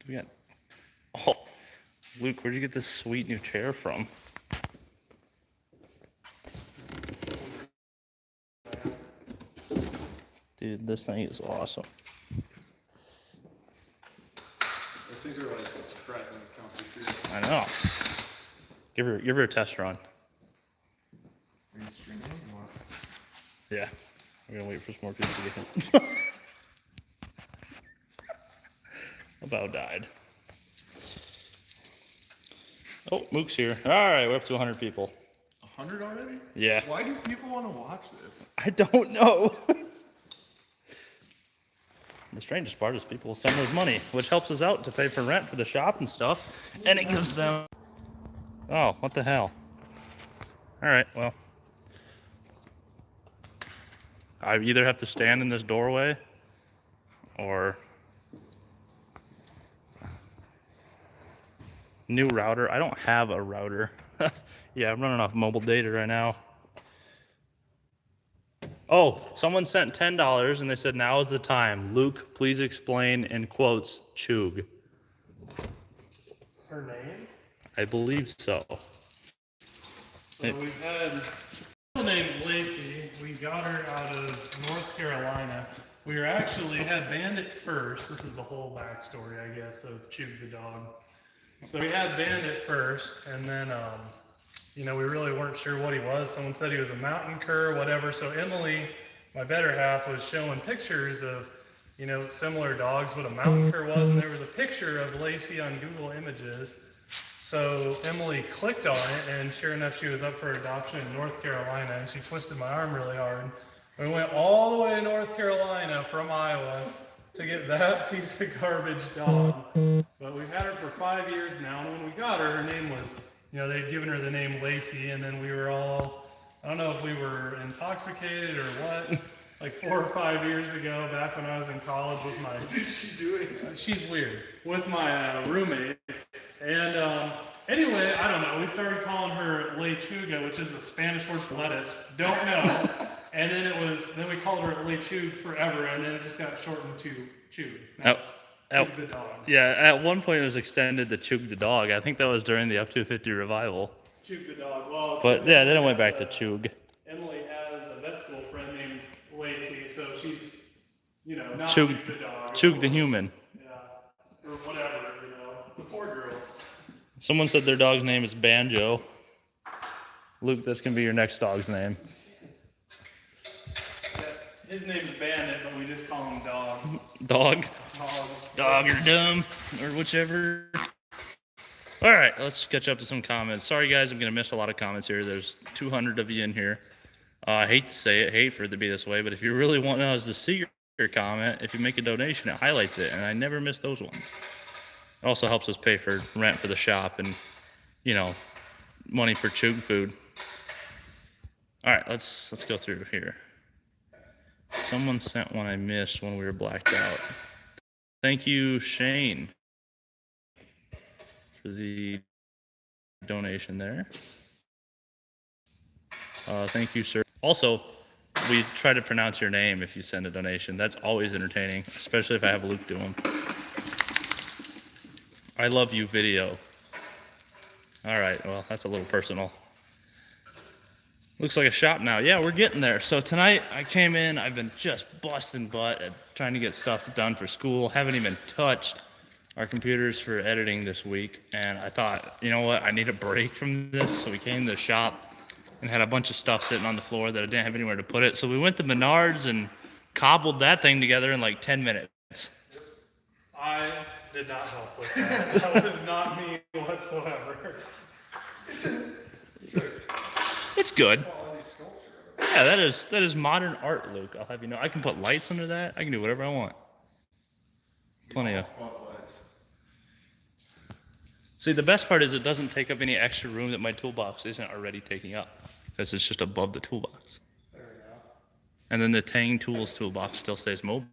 We got. Oh, Luke, where'd you get this sweet new chair from? Dude, this thing is awesome. Those things are like surprisingly comfy too. I know. Give her a test run. Are you streaming or what? Yeah. We're gonna wait for some more people to get in. About died. Oh, Mook's here. Alright, we're up to 100 people. 100 already? Yeah. Why do people want to watch this? I don't know. The strangest part is people will send us money, which helps us out to pay for rent for the shop and stuff, and it gives them... Oh, what the hell? Alright, well. I either have to stand in this doorway, or... New router. I don't have a router. Yeah, I'm running off mobile data right now. Oh, someone sent $10 and they said, now is the time. Luke, please explain, in quotes, Chug. Her name? I believe so. So we've had, her name's Lacey. We got her out of North Carolina. We were actually had Bandit first. This is the whole backstory, I guess, of Chug the dog. So we had Bandit first, and then, you know, we really weren't sure what he was. Someone said he was a mountain cur, whatever. So Emily, my better half, was showing pictures of, you know, similar dogs, what a mountain cur was, and there was a picture of Lacey on Google Images. So Emily clicked on it, and sure enough, she was up for adoption in North Carolina, and she twisted my arm really hard. We went all the way to North Carolina from Iowa to get that piece of garbage dog. But we've had her for 5 years now, and when we got her, her name was, you know, they'd given her the name Lacey, and then we were all, I don't know if we were intoxicated or what, like 4 or 5 years ago, back when I was in college with my... What is she doing? She's weird. With my roommate. And anyway, I don't know, we started calling her Lechuga, which is a Spanish word for lettuce. Don't know. And then we called her Lechug forever, and then it just got shortened to Chug. Now it's Chug the dog. Yeah, at one point it was extended to Chug the dog. I think that was during the Up to 50 revival. Chug the dog. Well, but yeah, then it went back to Chug. Emily has a vet school friend named Lacey, so she's, you know, not Chug the dog. Chug the human. Yeah, or whatever, you know, the poor girl. Someone said their dog's name is Banjo. Luke, this can be your next dog's name. His name's Bandit, but we just call him Dog. Dog? Dog. Dog or dumb, or whichever. All right, let's catch up to some comments. Sorry, guys, I'm going to miss a lot of comments here. There's 200 of you in here. I hate to say it, hate for it to be this way, but if you really want us to see your comment, if you make a donation, it highlights it, and I never miss those ones. It also helps us pay for rent for the shop and, you know, money for Chug food. All right, let's go through here. Someone sent one I missed when we were blacked out. Thank you, Shane, for the donation there. Thank you, sir. Also, we try to pronounce your name if you send a donation. That's always entertaining, especially if I have Luke do them. I love you video. All right, well, that's a little personal. Looks like a shop now. Yeah, we're getting there. So tonight I came in, I've been just busting butt at trying to get stuff done for school. Haven't even touched our computers for editing this week. And I thought, you know what, I need a break from this. So we came to the shop and had a bunch of stuff sitting on the floor that I didn't have anywhere to put it. So we went to Menards and cobbled that thing together in like 10 minutes. I did not help with that. That was not me whatsoever. It's good. Yeah, that is modern art, Luke. I'll have you know. I can put lights under that. I can do whatever I want. Plenty of. See, the best part is it doesn't take up any extra room that my toolbox isn't already taking up, because it's just above the toolbox. There we go. And then the Tang Tools toolbox still stays mobile.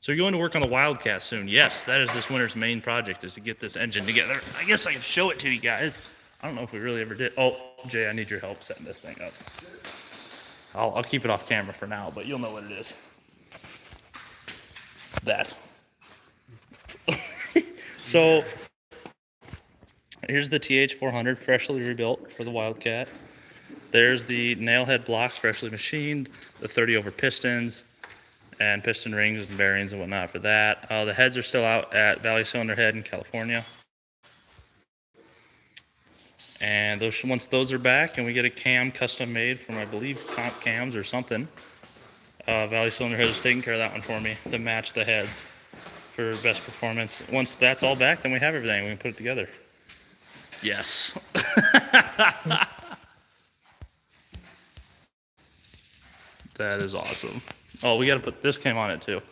So you're going to work on the Wildcat soon. Yes, that is this winter's main project, is to get this engine together. I guess I can show it to you guys. I don't know if we really ever did. Oh, Jay, I need your help setting this thing up. I'll keep it off camera for now, but you'll know what it is. That. So here's the TH400 freshly rebuilt for the Wildcat. There's the nailhead blocks freshly machined, the 30 over pistons, and piston rings and bearings and whatnot for that. The heads are still out at Valley Cylinder Head in California. And once those are back and we get a cam custom made from, I believe, Comp Cams or something, Valley Cylinder Head is taking care of that one for me to match the heads for best performance. Once that's all back, then we have everything. We can put it together. Yes. That is awesome. Oh, we got to put this cam on it too.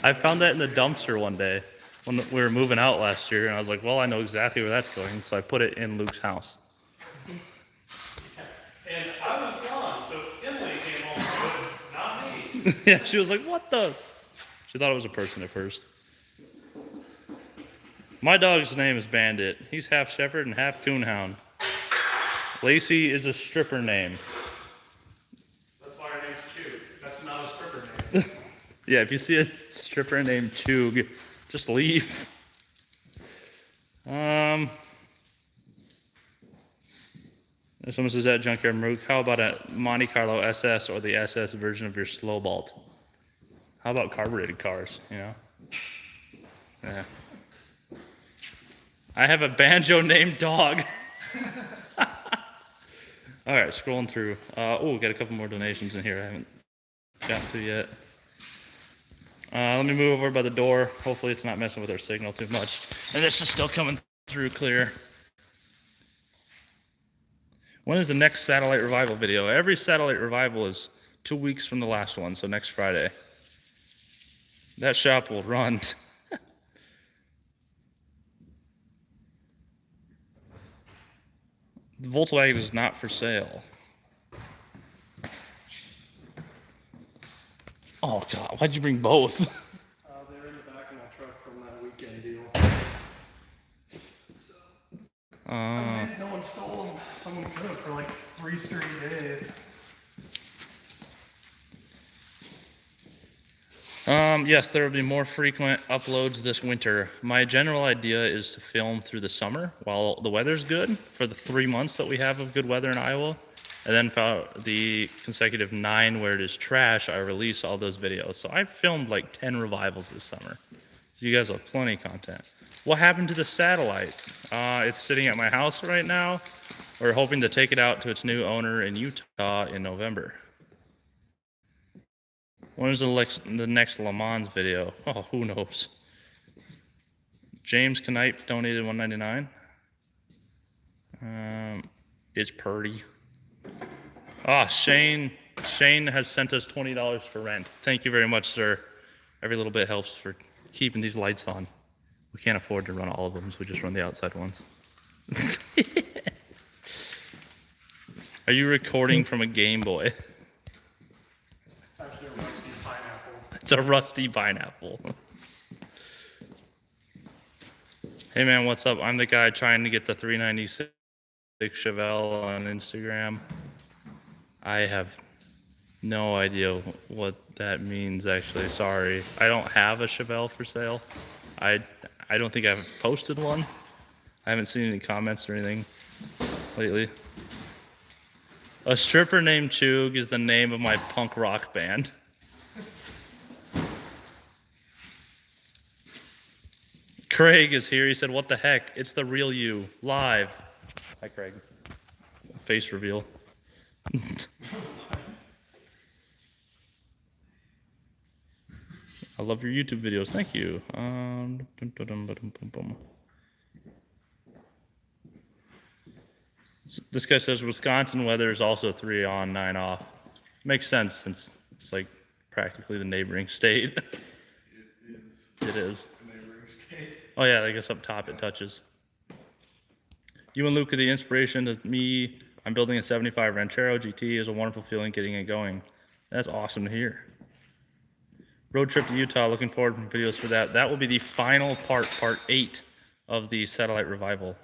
I found that in the dumpster one day when we were moving out last year, and I was like, well, I know exactly where that's going, so I put it in Luke's house. And I was gone, so Emily came home to it, not me. Yeah, she was like, what the? She thought it was a person at first. My dog's name is Bandit. He's half shepherd and half coonhound. Lacey is a stripper name. That's why her name's Chew. That's not a stripper name. Yeah, if you see a stripper named Chug, just leave. Someone says that Junkyard Maruk, how about a Monte Carlo SS or the SS version of your Slow Bolt? How about carbureted cars, you know? Yeah. I have a banjo named Dog. All right, scrolling through. Oh, got a couple more donations in here I haven't gotten to yet. Let me move over by the door. Hopefully it's not messing with our signal too much. And this is still coming through clear. When is the next Satellite Revival video? Every Satellite Revival is 2 weeks from the last one, so next Friday. That shop will run. The Volkswagen is not for sale. Oh God, why'd you bring both? They were in the back of my truck from that weekend deal. So, No one stole them. Someone could have for like 3 straight days. Yes, there will be more frequent uploads this winter. My general idea is to film through the summer while the weather's good for the 3 months that we have of good weather in Iowa. And then for the consecutive 9 where it is trash, I release all those videos. So I've filmed like 10 revivals this summer. So you guys have plenty of content. What happened to the satellite? It's sitting at my house right now. We're hoping to take it out to its new owner in Utah in November. When is the next Le Mans video? Oh, who knows? James Knipe donated $1.99. It's Purdy. Ah, Shane has sent us $20 for rent. Thank you very much, sir. Every little bit helps for keeping these lights on. We can't afford to run all of them, so we just run the outside ones. Are you recording from a Game Boy? Actually, a rusty pineapple. It's a rusty pineapple. Hey man, what's up? I'm the guy trying to get the 396 Chevelle on Instagram. I have no idea what that means, actually. Sorry. I don't have a Chevelle for sale. I don't think I've posted one. I haven't seen any comments or anything lately. A stripper named Chug is the name of my punk rock band. Craig is here. He said, what the heck? It's the real you. Live. Hi, Craig. Face reveal. I love your YouTube videos. Thank you. This guy says Wisconsin weather is also 3 on, 9 off. Makes sense since it's like practically the neighboring state. It is. The neighboring state. Oh yeah, I guess up top it touches. You and Luke are the inspiration to me. I'm building a 75 Ranchero GT. It's a wonderful feeling getting it going. That's awesome to hear. Road trip to Utah. Looking forward to videos for that. That will be the final part, part 8 of the Satellite Revival.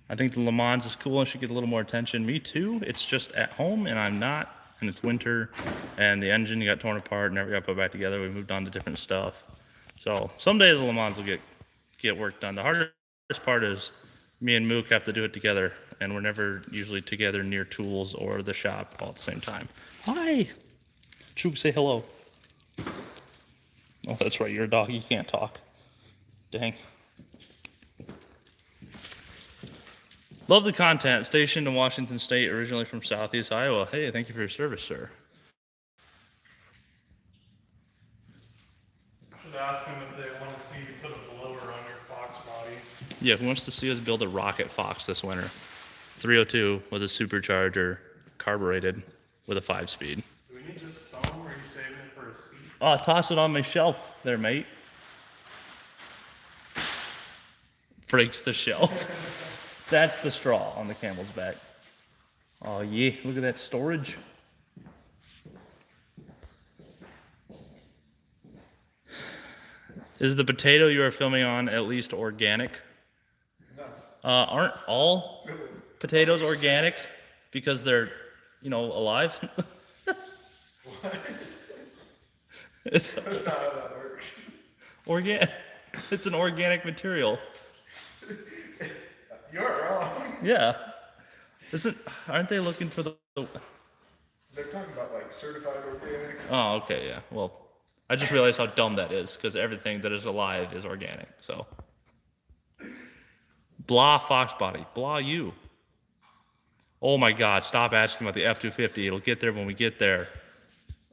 I think the Le Mans is cool and should get a little more attention. Me too. It's just at home and I'm not, and it's winter, and the engine got torn apart, never got put back together. We moved on to different stuff. So some days the Le Mans will get work done. The hardest part is me and Mook have to do it together, and we're never usually together near tools or the shop all at the same time. Hi. Chook, say hello. Oh, that's right. You're a dog. You can't talk. Dang. Love the content. Stationed in Washington State, originally from Southeast Iowa. Hey, thank you for your service, sir. Should ask them if they want to see you put a blower on your Fox body. Yeah, who wants to see us build a rocket Fox this winter? 302 with a supercharger, carbureted with a 5-speed. Do we need this foam, or are you saving it for a seat? Oh, toss it on my shelf there, mate. Breaks the shelf. That's the straw on the camel's back. Oh yeah, look at that storage. Is the potato you are filming on at least organic? No. Aren't all potatoes organic because they're, alive? What? It's That's not how that works. organic. It's an organic material. You're wrong. Yeah. Aren't they looking for the They're talking about like certified organic. Oh, okay, yeah. Well, I just realized how dumb that is because everything that is alive is organic. So, blah Fox body, blah you. Oh my God! Stop asking about the F-250. It'll get there when we get there.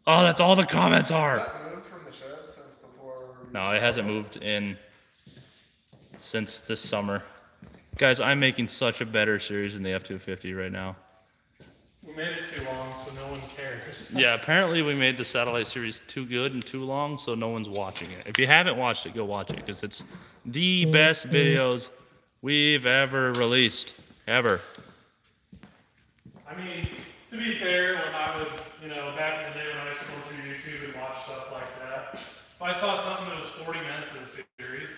Oh, that's all the comments Has are. that moved from the shed since before? No, it hasn't moved in since this summer. Guys, I'm making such a better series than the F-250 right now. We made it too long, so no one cares. Yeah, apparently we made the satellite series too good and too long, so no one's watching it. If you haven't watched it, go watch it, because it's the best videos we've ever released. Ever. I mean, to be fair, when I was, back in the day when I used to go through YouTube and watch stuff like that, if I saw something that was 40 minutes in a series,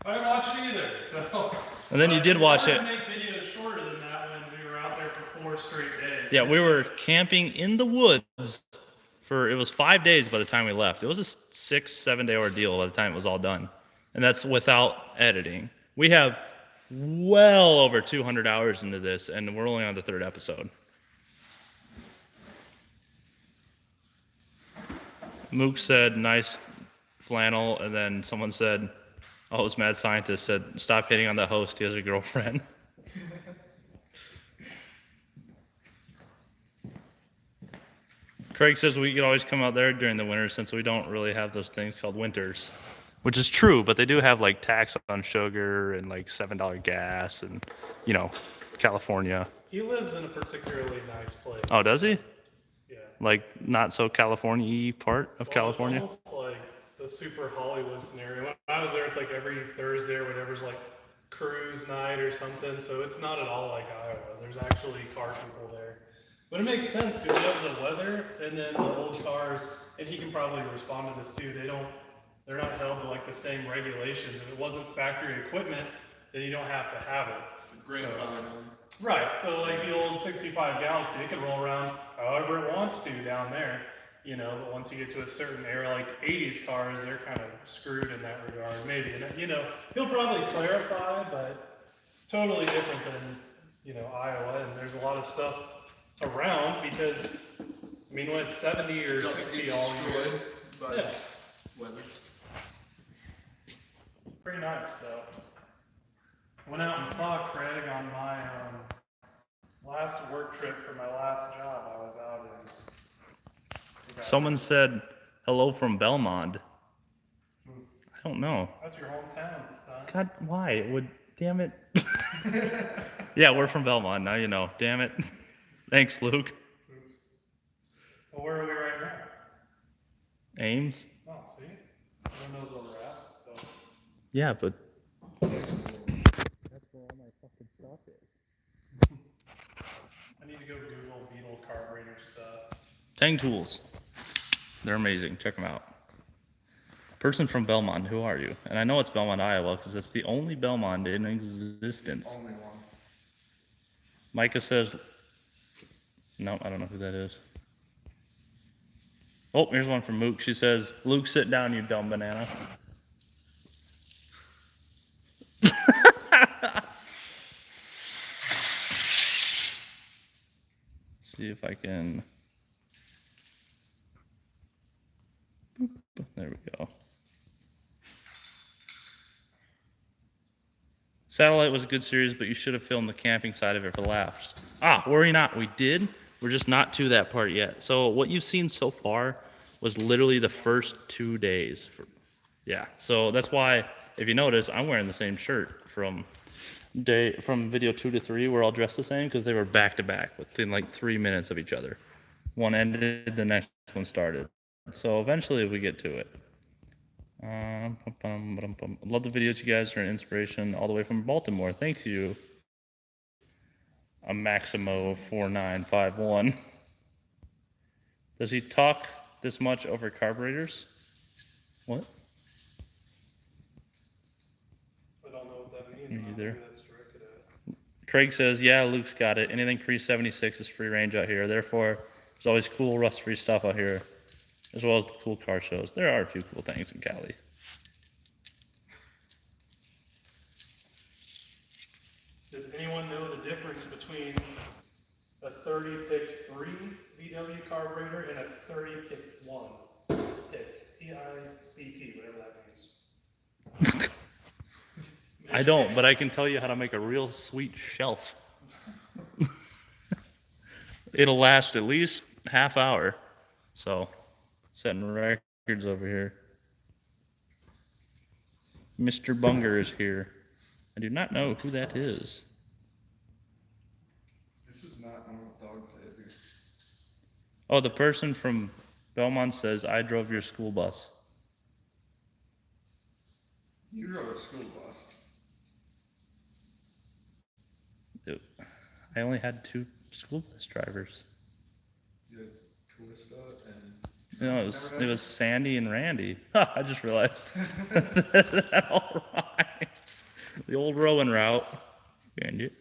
I didn't watch it either. So. And then you did watch it. I make videos shorter than that when we were out there for 4 straight days. Yeah, we were camping in the woods it was 5 days by the time we left. It was a 6-7 day ordeal by the time it was all done. And that's without editing. We have well over 200 hours into this, and we're only on the 3rd episode. Mook said, nice flannel, and then someone said, oh, it was Mad Scientist, said, stop hitting on the host, he has a girlfriend. Craig says we could always come out there during the winter since we don't really have those things called winters. Which is true, but they do have like tax on sugar and like $7 gas and, California. He lives in a particularly nice place. Oh, does he? Yeah. Like not so California-y part of California? It's almost like the super Hollywood scenario. When I was there, it's like every Thursday or whatever's like cruise night or something, so it's not at all like Iowa. There's actually car people there. But it makes sense because you have the weather and then the old cars, and he can probably respond to this too. They're not held to like the same regulations. If it wasn't factory equipment, then you don't have to have it. Right, so like the old 65 Galaxy, it can roll around however it wants to down there, but once you get to a certain era, like 80s cars, they're kind of screwed in that regard, maybe, and he'll probably clarify, but it's totally different than, Iowa, and there's a lot of stuff around because, when it's 70 or 60 all year, yeah. Weather. Pretty nice, though. Went out and saw Craig on my last work trip for my last job. I was out in. Someone said hello from Belmont. I don't know. That's your hometown, son. God, why? Damn it. Yeah, we're from Belmont. Now you know. Damn it. Thanks, Luke. Oops. Well, where are we right now? Ames? Oh, see? Everyone knows where we're at. So. Yeah, but That's where all my fucking stuff is. I need to go Google Beetle carburetor stuff. Tang Tools. They're amazing. Check them out. Person from Belmont, who are you? And I know it's Belmont, Iowa, because it's the only Belmont in existence. Only one. Micah says, no, I don't know who that is. Oh, here's one from Mook. She says, Luke, sit down, you dumb banana. See if I can. Boop, there we go. Satellite was a good series, but you should have filmed the camping side of it for laughs. Worry not, we did. We're just not to that part yet. So what you've seen so far was literally the first 2 days. Yeah, so that's why, if you notice, I'm wearing the same shirt from video 2 to 3. We're all dressed the same because they were back to back within like 3 minutes of each other. One ended, the next one started. So eventually we get to it. Love the videos, you guys are an inspiration all the way from Baltimore. Thank you. A Maximo 4951. Does he talk this much over carburetors? What? I don't know what that means. Me either. Who that's directed at. Craig says, yeah, Luke's got it. Anything pre-76 is free range out here. Therefore, there's always cool rust-free stuff out here, as well as the cool car shows. There are a few cool things in Cali. Does anyone know the difference between a 30 pick 3 VW carburetor and a 30 pick 1 picked? P-I-C-T, whatever that means. I don't, but I can tell you how to make a real sweet shelf. It'll last at least half hour. So, setting records over here. Mr. Bunger is here. I do not know who that is. This is not normal dog behavior. Oh, the person from Belmont says, I drove your school bus. You drove a school bus. Dude, I only had 2 school bus drivers. You had Callista and... No, it was Sandy and Randy. I just realized. That all rhymes. The old Rowan route. And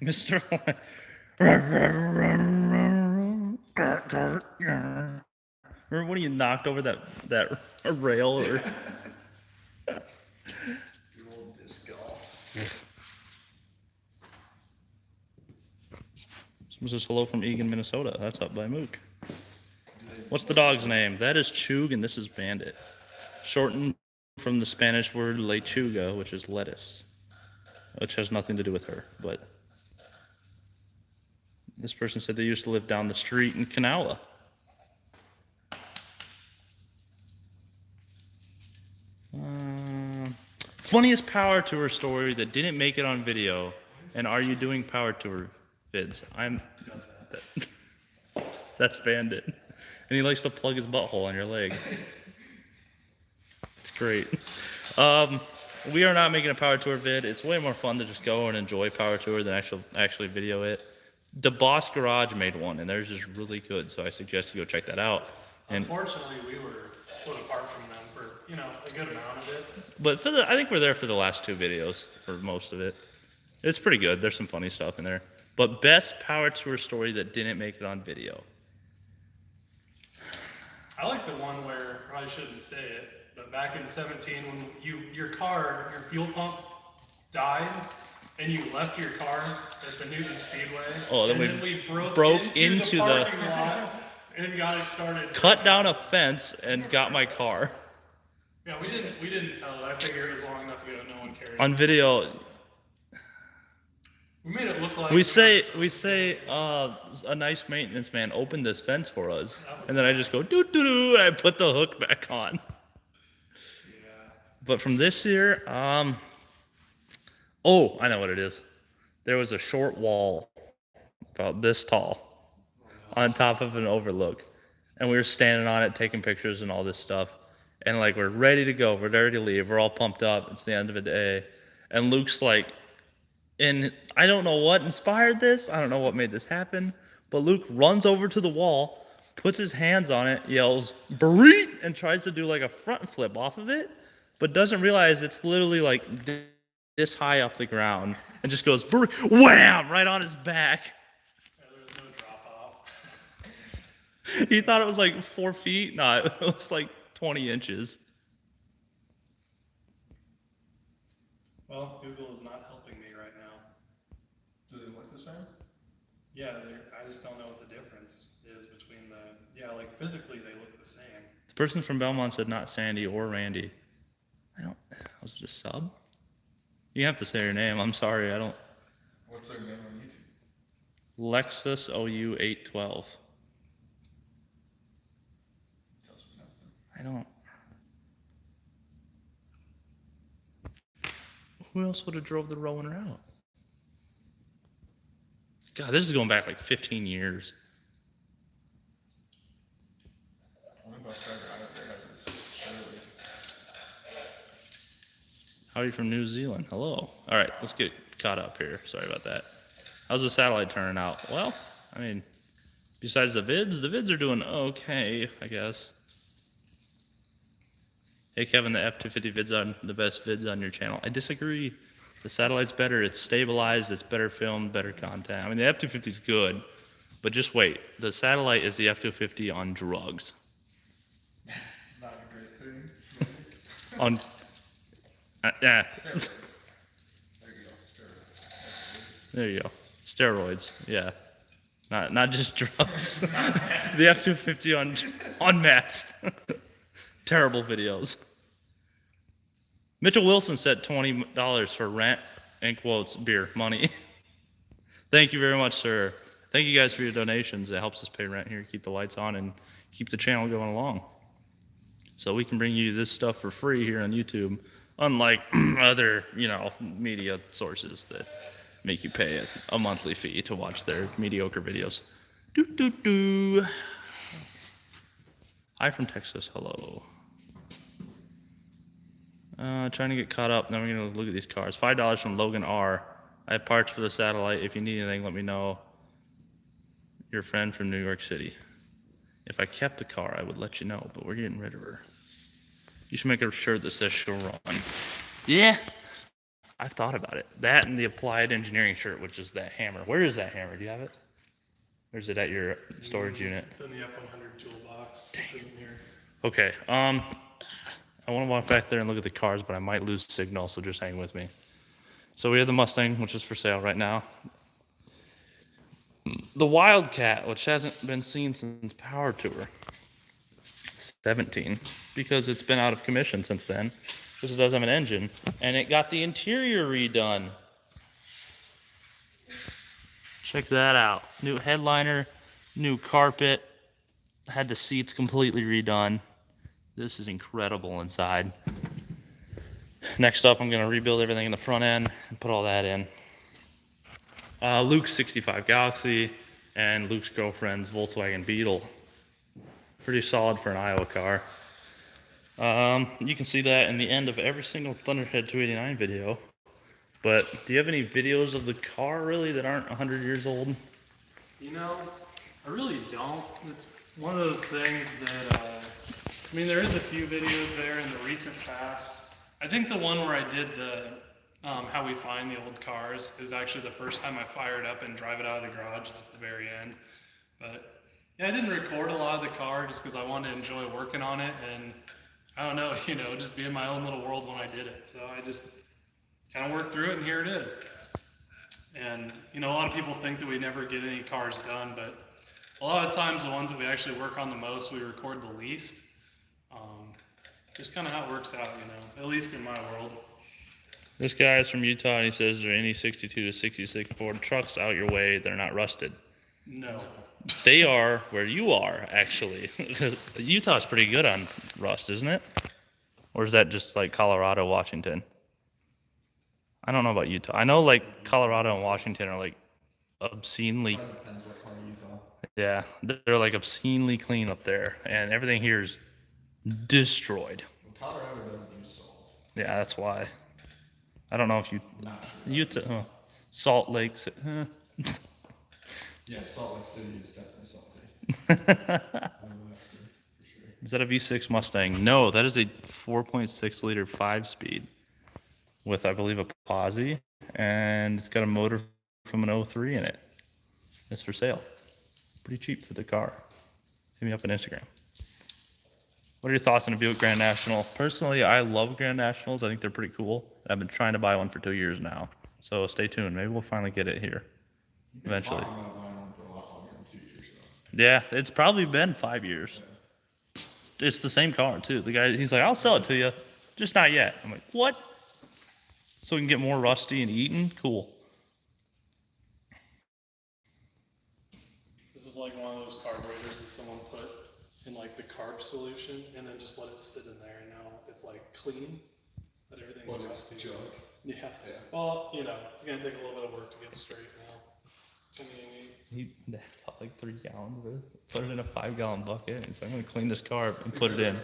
Mr. Remember when you knocked over that rail or Your old disc golf. This is hello from Eagan, Minnesota. That's up by Mook. What's the dog's name? That is Chug and this is Bandit. Shortened from the Spanish word lechuga, which is lettuce. Which has nothing to do with her, but this person said they used to live down the street in Kanawha. Funniest power tour story that didn't make it on video, and are you doing power tour vids? That's Bandit, and he likes to plug his butthole on your leg. It's great. We are not making a power tour vid. It's way more fun to just go and enjoy power tour than actually video it. The Boss Garage made one, and theirs is really good, so I suggest you go check that out. And unfortunately, we were split apart from them for, a good amount of it. but I think we're there for the last 2 videos for most of it. It's pretty good. There's some funny stuff in there. But best power tour story that didn't make it on video. I like the one where, I probably shouldn't say it, but back in 17 when your fuel pump died and you left your car at the Newton Speedway. Oh, then and we then we broke into into the the- parking lot and got it started. Cut down a fence and got my car. Yeah, we didn't tell it. I figured it was long enough ago no one cared. On video, We made it look like we say a nice maintenance man opened this fence for us, and then I just go doo doo doo, and I put the hook back on. Yeah. But from this year, oh, I know what it is. There was a short wall about this tall on top of an overlook, and we were standing on it taking pictures and all this stuff, and like we're ready to go, we're ready to leave, we're all pumped up, it's the end of the day, and Luke's like, and I don't know what inspired this, I don't know what made this happen, but Luke runs over to the wall, puts his hands on it, yells, "Bareet!" and tries to do like a front flip off of it, but doesn't realize it's literally like this high off the ground and just goes wham right on his back. Yeah, there's no drop off. He thought it was like 4 feet. No, it was like 20 inches. Well, Google is not helping me right now. Do they look the same? Yeah, I just don't know what the difference is between like physically they look the same. The person from Belmont said not Sandy or Randy. Was it a sub? You have to say your name. I'm sorry, I don't. What's their name on YouTube? Lexus OU812. Tells me nothing. I don't. Who else would have drove the Rowan out? God, this is going back like 15 years. Only bus driver I ever had was Shirley. Howdy from New Zealand. Hello. All right, let's get caught up here. Sorry about that. How's the satellite turning out? Well, I mean, besides the vids are doing okay, I guess. Hey, Kevin, the F250 vids are the best vids on your channel. I disagree. The satellite's better. It's stabilized. It's better filmed, better content. I mean, the F250 is good, but just wait. The satellite is the F250 on drugs. Not a great thing. On, yeah. Steroids. There you go. Steroids. There you go. Steroids. Yeah. Not just drugs. The F250 on meth. Terrible videos. Mitchell Wilson said $20 for rent, in quotes, beer money. Thank you very much, sir. Thank you guys for your donations. It helps us pay rent here, keep the lights on, and keep the channel going along. So we can bring you this stuff for free here on YouTube, unlike other, media sources that make you pay a monthly fee to watch their mediocre videos. Hi from Texas. Hello. Trying to get caught up. Now we're going to look at these cars. $5 from Logan R. I have parts for the satellite. If you need anything, let me know. Your friend from New York City. If I kept the car, I would let you know, but we're getting rid of her. You should make a shirt that says she'll run. Yeah. I thought about it. That and the Applied Engineering shirt, which is that hammer. Where is that hammer? Do you have it? Or is it at your storage unit? It's in the F100 toolbox. Which isn't here. Okay. I want to walk back there and look at the cars, but I might lose signal, so just hang with me. So we have the Mustang, which is for sale right now. The Wildcat, which hasn't been seen since Power Tour 17, because it's been out of commission since then, because it does have an engine, and it got the interior redone. Check that out. New headliner, new carpet, had the seats completely redone. This is incredible inside. Next up, I'm going to rebuild everything in the front end and put all that in. Luke's 65 Galaxy and Luke's girlfriend's Volkswagen Beetle. Pretty solid for an Iowa car. You can see that in the end of every single Thunderhead 289 video. But do you have any videos of the car really that aren't 100 years old? I really don't. It's one of those things that, there is a few videos there in the recent past. I think the one where I did the how we find the old cars is actually the first time I fired up and drive it out of the garage. It's at the very end. But yeah, I didn't record a lot of the car just because I wanted to enjoy working on it, and I don't know, just be in my own little world when I did it. So I just kind of worked through it, and here it is. And a lot of people think that we never get any cars done, but a lot of times the ones that we actually work on the most, we record the least. Just kind of how it works out, at least in my world. This guy is from Utah, and he says, there are any 62 to 66 Ford trucks out your way that are not rusted? No. They are where you are, actually. Utah's pretty good on rust, isn't it? Or is that just like Colorado, Washington? I don't know about Utah. I know like Colorado and Washington are like obscenely... Depends what part of Utah. Yeah, they're like obscenely clean up there, and everything here is destroyed. Colorado doesn't use salt. Yeah, that's why. I don't know if you... Not sure. Utah... Salt Lake... Yeah, Salt Lake City is definitely salty. I know that for sure. Is that a V6 Mustang? No, that is a 4.6 liter 5-speed with, I believe, a posi, and it's got a motor from an 03 in it. It's for sale. Pretty cheap for the car. Hit me up on Instagram. What are your thoughts on a Buick Grand National? Personally, I love Grand Nationals. I think they're pretty cool. I've been trying to buy one for 2 years now. So stay tuned. Maybe we'll finally get it here eventually. Talking about buying one for a lot longer than 2 years ago. Yeah, it's probably been 5 years. It's the same car too. The guy, he's like, I'll sell it to you, just not yet. I'm like, what? So we can get more rusty and eaten? Cool. This is like one of those carburetors that someone put in like the carb solution and then just let it sit in there, and now it's like clean, but everything's But it's rusty. junk. Yeah. Yeah. Well, you know, it's gonna take a little bit of work to get straight now. I mean, He got like 3 gallons of it, put it in a 5-gallon bucket, and he's like, I'm gonna clean this car and put it in.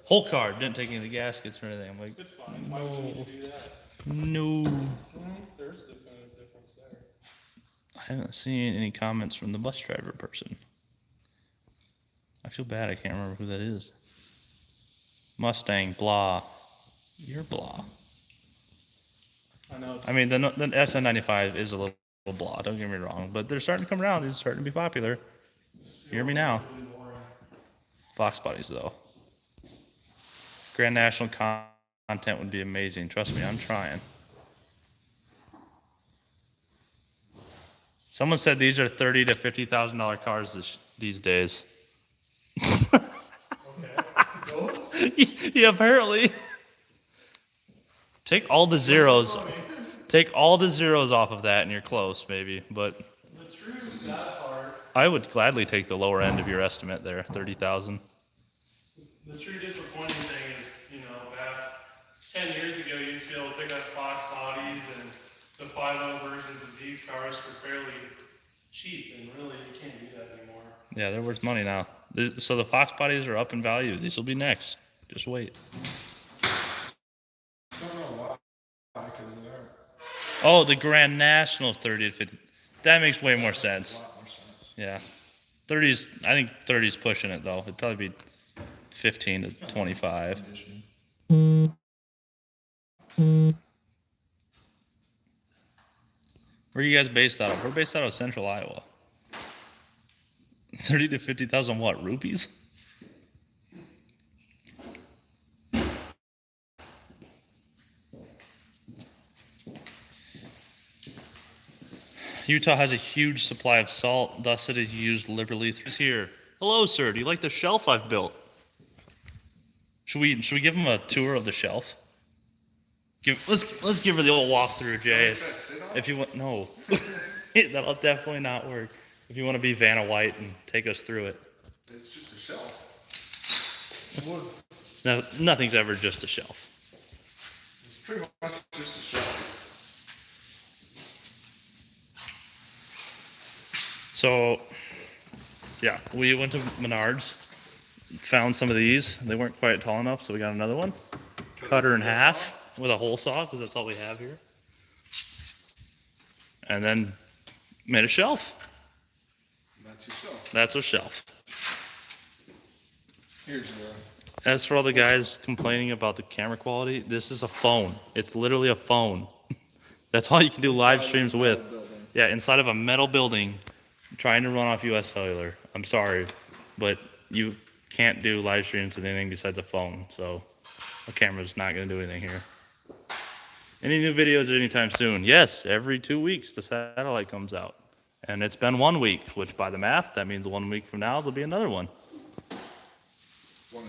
Whole car, didn't take any of the gaskets or anything. I'm like, it's fine. Why would you need to do that? no. There's a difference there. I haven't seen any comments from the bus driver person. I feel bad, I can't remember who that is. Mustang, blah. You're blah. I know. It's I mean, the SN95 is a little blah, don't get me wrong, but they're starting to come around. These are starting to be popular. Hear me now. really boring. Fox bodies, though. Grand National content would be amazing. Trust me, I'm trying. Someone said these are $30,000 to $50,000 cars these days. Okay. Yeah, apparently. Take all the zeros. Take all the zeros off of that, and you're close, maybe. But The true sad part, I would gladly take the lower end of your estimate there, 30,000. the true disappointing thing is, you know, back 10 years ago, you used to be able to pick up Fox bodies and the 5.0 versions of these cars for fairly cheap, and really, you can't do that anymore. Yeah, they're worth money now. So the Fox bodies are up in value. These will be next. Just wait. Don't know why, because they are. Oh, the Grand National's 30 to 50. That makes way more Makes sense. A lot more sense. Yeah. 30's, I think 30's pushing it though. It'd probably be 15 to 25. Conditioning. Where are you guys based out of? We're based out of Central Iowa. 30 to 50,000 what? Rupees? Utah has a huge supply of salt, thus it is used liberally. Here. Hello, sir. Do you like the shelf I've built? Should we give him a tour of the shelf? Let's give her the old walkthrough, Jay. Try to sit on If you want, no, that'll definitely not work. If you want to be Vanna White and take us through it. It's just a shelf. It's wood. No, nothing's ever just a shelf. It's pretty much just a shelf. So, yeah, we went to Menards, found some of these. They weren't quite tall enough, so we got another one. Cut her in half with a hole saw, because that's all we have here. And then made a shelf. That's your shelf. That's a shelf. Here's As for all the guys complaining about the camera quality, this is a phone. It's literally a phone. That's all you can do live streams with. Yeah, inside of a metal building, trying to run off US Cellular. I'm sorry, but you can't do live streams with anything besides a phone, so a camera's not going to do anything here. Any new videos anytime soon? Yes, every 2 weeks the satellite comes out. And it's been 1 week, which by the math, that means 1 week from now there'll be another one. 1.5.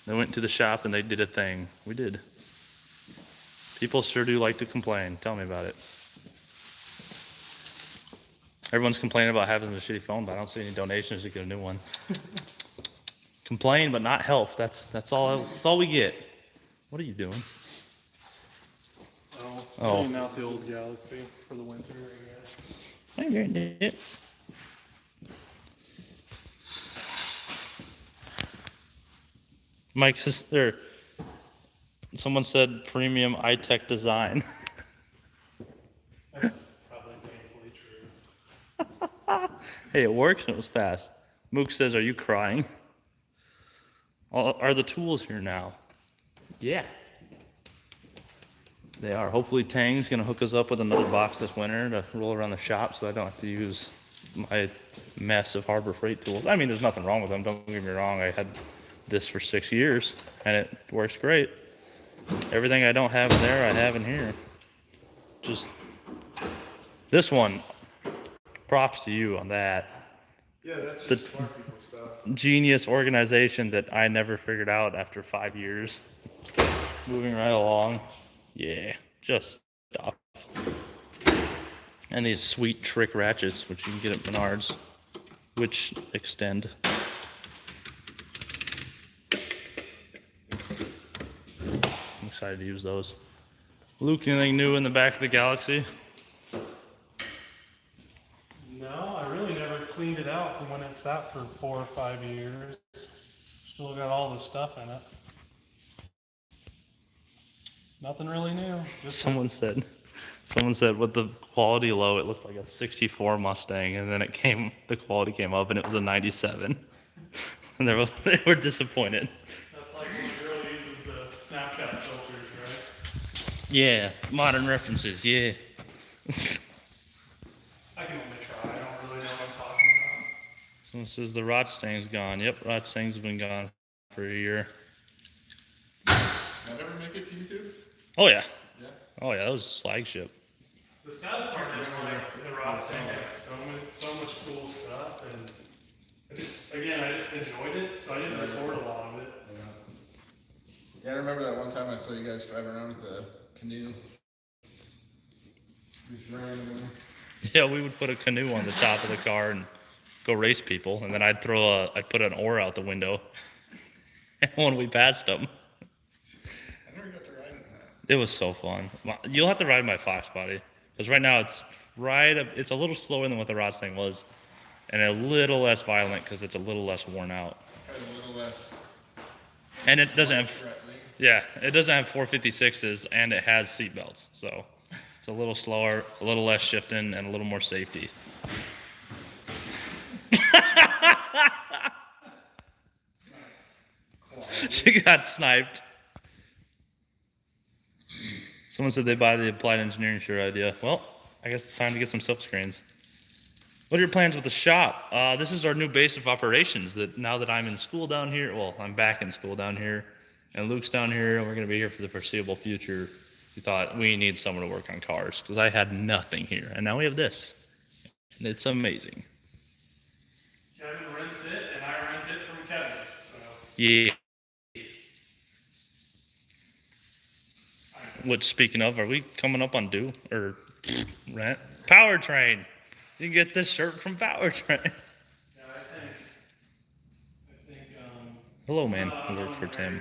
They went to the shop and they did a thing. We did. People sure do like to complain. Tell me about it. Everyone's complaining about having a shitty phone, but I don't see any donations to get a new one. Complain, but not help. That's all we get. What are you doing? Oh, Oh. cleaning out the old Galaxy for the winter, I guess. I get it. Mike, someone said premium iTech design. That's probably painfully true. Hey, it works and it was fast. Mook says, "Are you crying? Are the tools here now?" Yeah. They are. Hopefully Tang's gonna hook us up with another box this winter to roll around the shop so I don't have to use my mess of Harbor Freight tools. I mean, there's nothing wrong with them, don't get me wrong. I had this for 6 years and it works great. Everything I don't have in there, I have in here. Just this one, props to you on that. Yeah, that's The- just smart people stuff. Genius organization that I never figured out after 5 years. Moving right along. Yeah, just stuff. And these sweet trick ratchets, which you can get at Menards, which extend. I'm excited to use those. Luke, anything new in the back of the Galaxy? No, I really never cleaned it out from when it sat for 4 or 5 years. Still got all the stuff in it. Nothing really new. Just Someone said with the quality low, it looked like a 64 Mustang, and then the quality came up and it was a 97. And they were disappointed. that's like when a girl uses the Snapchat filters, right? Yeah, modern references, yeah. I can only try. I don't really know what I'm talking about. Someone says the Rotstang's gone. Yep, Rotstang's been gone for a year. That ever make it to YouTube? Oh yeah. Yeah. Oh yeah, that was his flagship. The sad part is like the Rostang has so much cool stuff, and I just enjoyed it, so I didn't record a lot of it. Yeah, I remember that one time I saw you guys driving around with the canoe. Just randomly. Yeah, we would put a canoe on the top of the car and go race people, and then I'd put an oar out the window. And when we passed them, I never got to ride in that. it was so fun. You'll have to ride my Fox body, because right now it's a little slower than what the Rotstang was, and a little less violent because it's a little less worn out. Had a little less And it doesn't have threatening. Yeah, it doesn't have 456s, and it has seat belts, so it's a little slower, a little less shifting, and a little more safety. She got sniped. Someone said they buy the applied engineering shirt idea. Well, I guess it's time to get some silk screens. What are your plans with the shop? This is our new base of operations. That now that I'm in school down here, well, I'm back in school down here, and Luke's down here, and we're going to be here for the foreseeable future. We thought we need someone to work on cars because I had nothing here, and now we have this, and it's amazing. Kevin rents it, and I rent it from Kevin, so. Yeah. What? Speaking of, are we coming up on due or rent? Powertrain. You can get this shirt from Powertrain. Yeah, I think, Hello, man. Who worked for Tim?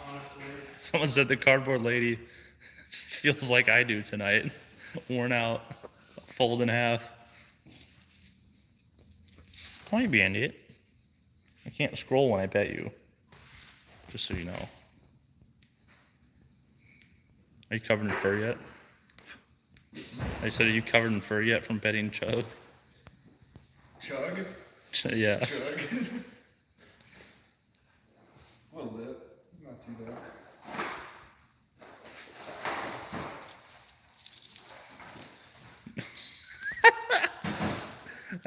Honestly, Someone said the cardboard lady feels like I do tonight. Worn out, fold in half. Come on, Bandit. I can't scroll when I pet you. Just so you know. Are you covered in fur yet? I said, are you covered in fur yet from petting Chug? Chug? Yeah. Chug? A little bit. Not too bad.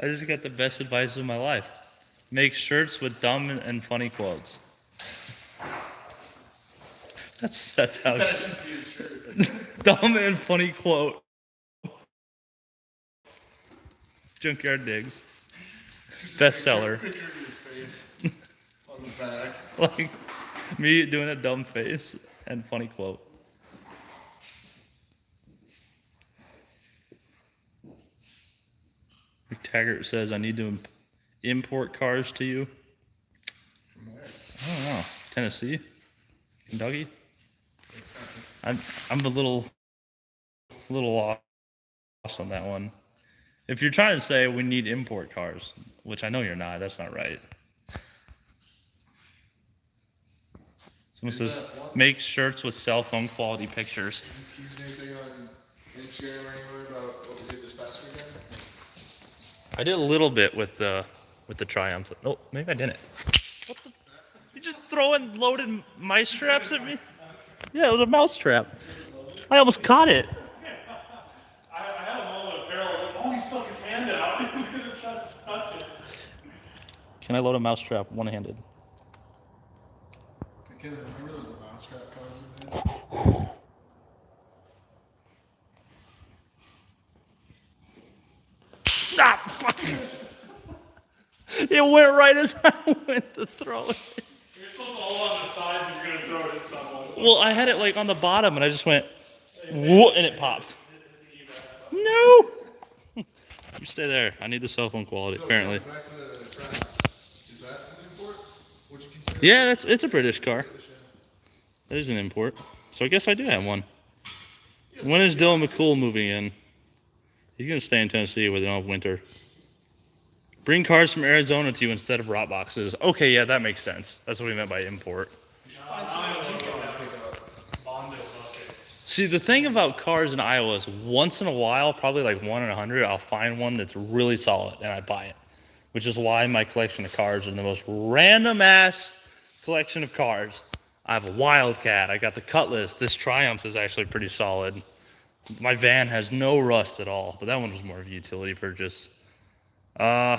I just got the best advice of my life. Make shirts with dumb and funny quotes. That's how. That should be a shirt. Dumb and funny quote. Junkyard Digs. Bestseller. Picture of your face on the back. Like me doing a dumb face and funny quote. Taggart says, I need to import cars to you. From where? I don't know. Tennessee? Kentucky? It's not. I'm a little lost on that one. If you're trying to say we need import cars, which I know you're not, that's not right. Someone Is says, that one? make shirts with cell phone quality pictures. Did you tease anything on Instagram or anywhere about what we did this past weekend? I did a little bit with the Triumph. Oh, maybe I didn't. What the? You just throwing loaded mice traps at me? Yeah, it was a mouse trap. I almost caught it. I had a moment of peril. I was like, oh, he stuck his hand out. He was gonna try to touch it. Can I load a mouse trap one-handed? I can't remember those mousetrap cards we did. Ah, fuck. It went right as I went to throw it. You're supposed to hold on the sides if you're gonna throw it at someone. Well, I had it like on the bottom, and I just went, whoa, and it popped. No. You stay there. I need the cell phone quality, apparently. Back to the Triumph. Is that an import? Would you consider? Yeah, it's a British car. That is an import. So I guess I do have one. When is Dylan McCool moving in? He's gonna stay in Tennessee where they don't have winter. Bring cars from Arizona to you instead of rot boxes. Okay, yeah, that makes sense. That's what we meant by import. Bondo buckets. See, the thing about cars in Iowa is once in a while, probably like 1 in 100, I'll find one that's really solid and I buy it. Which is why my collection of cars are the most random ass collection of cars. I have a Wildcat, I got the Cutlass. This Triumph is actually pretty solid. My van has no rust at all, but that one was more of a utility purchase. The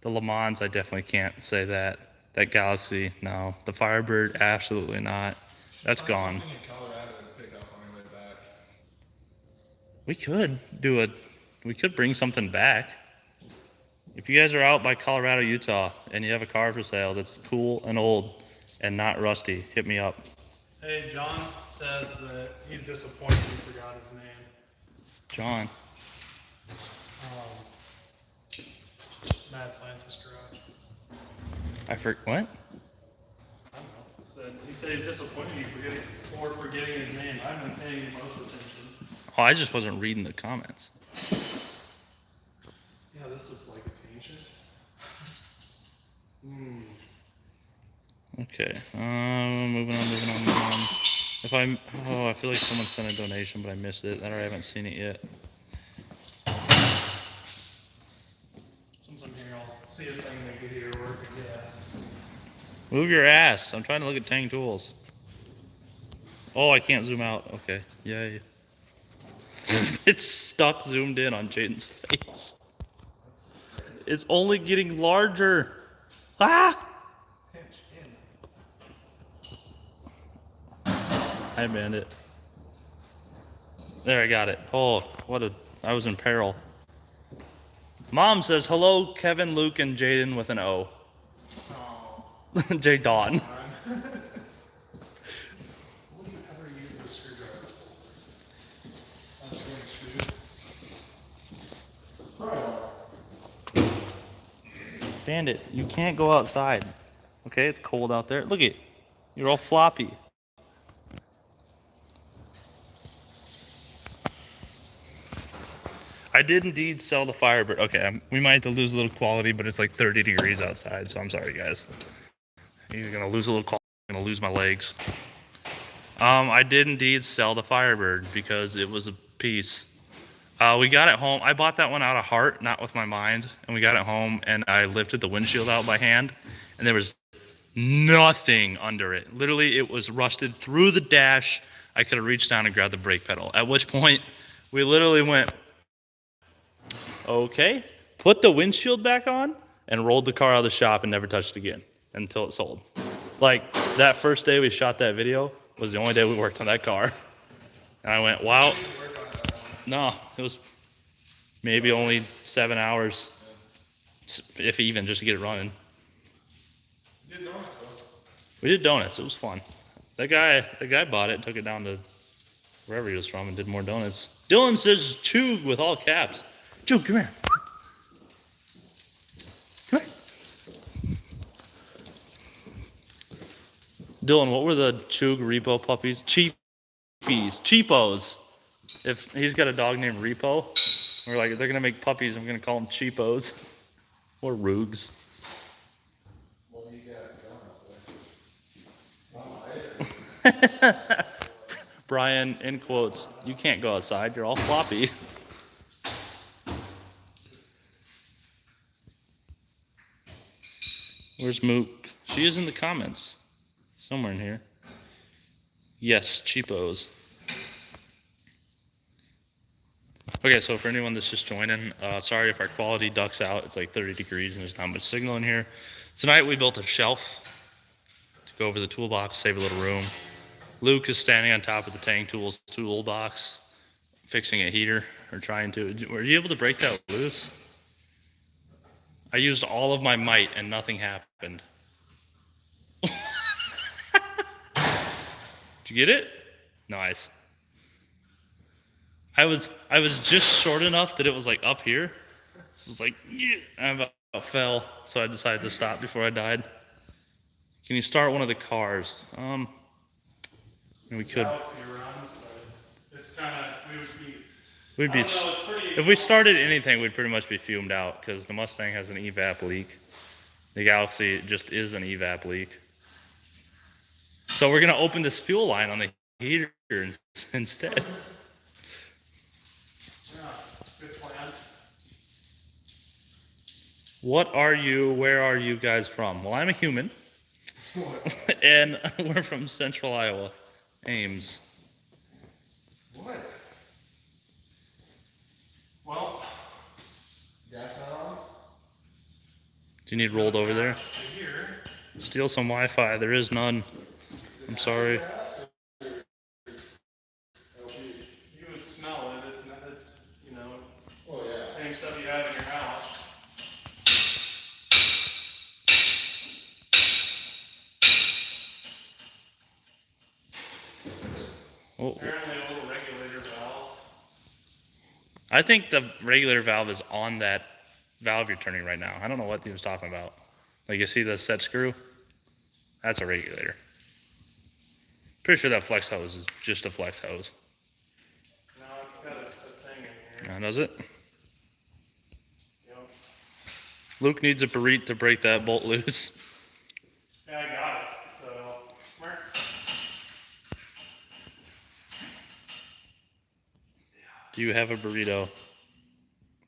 Le Mans, I definitely can't say that. That Galaxy, no. The Firebird, absolutely not. That's gone. Something in Colorado to pick up on your way back. We could bring something back. If you guys are out by Colorado, Utah, and you have a car for sale that's cool and old and not rusty, hit me up. Hey, John says that he's disappointed he forgot his name. John. Mad Scientist Garage. What? I don't know. He said he's disappointed you forgetting his name. I've been paying him most attention. Oh, I just wasn't reading the comments. Yeah, this looks like it's ancient. Okay. Moving on. I feel like someone sent a donation, but I missed it. I haven't seen it yet. Since I'm here, I'll see if I can make it here work again. Move your ass. I'm trying to look at Tang Tools. Oh, I can't zoom out. Okay. Yay. It's stuck zoomed in on Jaden's face. It's only getting larger. Ah! Hi, Bandit. There, I got it. Oh, I was in peril. Mom says, hello, Kevin, Luke, and Jaden with an O. Oh. J. Dawn. Will you ever use the screwdriver? That's really screwed. Bandit, you can't go outside. Okay, it's cold out there. Look at you. You're all floppy. I did indeed sell the Firebird. Okay, we might have to lose a little quality, but it's like 30 degrees outside, so I'm sorry, guys. You're gonna lose a little quality. I'm gonna lose my legs. I did indeed sell the Firebird because it was a piece. We got it home. I bought that one out of heart, not with my mind. And we got it home, and I lifted the windshield out by hand, and there was nothing under it. Literally, it was rusted through the dash. I could have reached down and grabbed the brake pedal. At which point, we literally went, okay, put the windshield back on, and rolled the car out of the shop and never touched it again until it sold. Like, that first day we shot that video was the only day we worked on that car. And I went, wow. No, it was maybe only 7 hours, if even, just to get it running. You did donuts though. We did donuts. It was fun. The guy bought it, took it down to wherever he was from, and did more donuts. Dylan says Chug with all caps. Chug, come here. Come here. Dylan, what were the Chug repo puppies? Cheapos. If he's got a dog named Repo, we're like, they're gonna make puppies, I'm gonna call them Cheapos. Or Roogs. Well, you got donuts there. Brian, in quotes, you can't go outside, you're all floppy. Where's Mook? She is in the comments. Somewhere in here. Yes, cheapos. Okay, so for anyone that's just joining, sorry if our quality ducks out. It's like 30 degrees and there's not much signal in here. Tonight we built a shelf to go over the toolbox, save a little room. Luke is standing on top of the Tang Tools toolbox, fixing a heater, or trying to. Were you able to break that loose? I used all of my might and nothing happened. Did you get it? Nice. I was just short enough that it was like up here. So it was like, yeah, I about fell, so I decided to stop before I died. Can you start one of the cars? We could. Galaxy runs, but it's kind of, We'd be. I don't know, it's pretty. If we started anything, we'd pretty much be fumed out because the Mustang has an evap leak. The Galaxy just is an evap leak. So we're gonna open this fuel line on the heater instead. Yeah, good plan. What are you? Where are you guys from? Well, I'm a human, and we're from Central Iowa, Ames. What? Well, Gas not on? Do you need rolled over there? here, Steal some Wi-Fi. There is none. I'm sorry. you would smell it. It's you know, Oh, yeah. same stuff you have in your house. Oh, Apparently a little regulator valve. I think the regulator valve is on that valve you're turning right now. I don't know what he was talking about. Like you see the set screw? That's a regulator. Pretty sure that flex hose is just a flex hose. No, it's got a thing in here. Now does it? Yep. Luke needs a burrito to break that bolt loose. Yeah, I got it. So, come here. Do you have a burrito?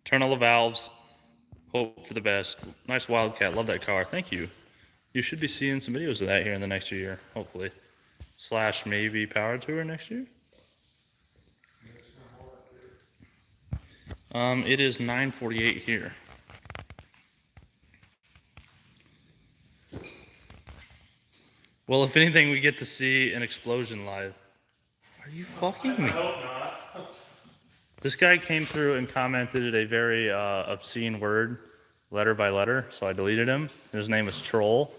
Turn all the valves. Hope for the best. Nice Wildcat. Love that car. Thank you. You should be seeing some videos of that here in the next year, hopefully. / maybe Power Tour next year. It is 9:48 here. Well, if anything, we get to see an explosion live. Are you fucking I me? hope not. This guy came through and commented a very obscene word, letter by letter, so I deleted him. His name is Troll.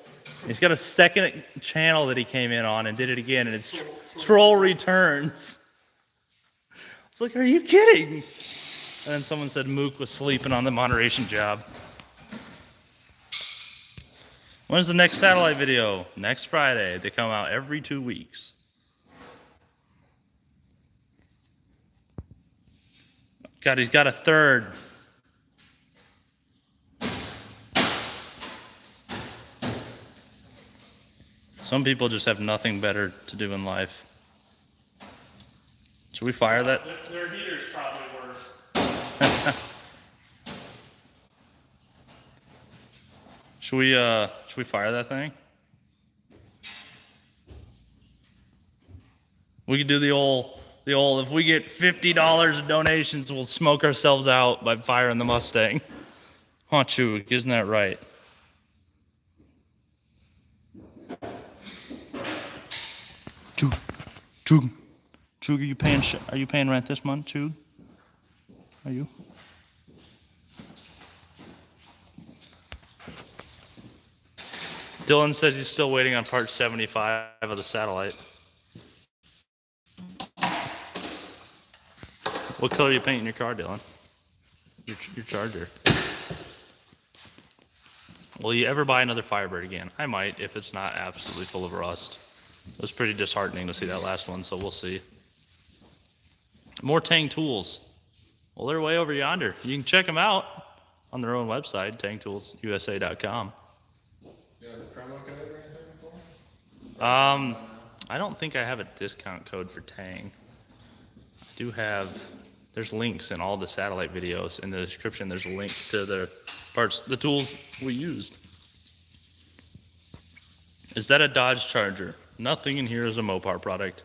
He's got a second channel that he came in on and did it again, and it's Troll Returns. It's like, are you kidding? And then someone said Mook was sleeping on the moderation job. When's the next satellite video? Next Friday. They come out every 2 weeks. God, he's got a third. Some people just have nothing better to do in life. Should we fire that? Their heater's probably worse. Should we fire that thing? We could do the old, if we get $50 in donations, we'll smoke ourselves out by firing the Mustang. Huh, Chug, isn't that right? Chug, are you paying rent this month, Chug? Are you? Dylan says he's still waiting on part 75 of the satellite. What color are you painting your car, Dylan? Your Charger. Will you ever buy another Firebird again? I might, if it's not absolutely full of rust. It was pretty disheartening to see that last one, so we'll see. More Tang tools. Well, they're way over yonder. You can check them out on their own website, tangtoolsusa.com. Do you have a promo code or anything for? I don't think I have a discount code for Tang. I do have, there's links in all the satellite videos. In the description, there's a link to the parts, the tools we used. Is that a Dodge Charger? Nothing in here is a Mopar product.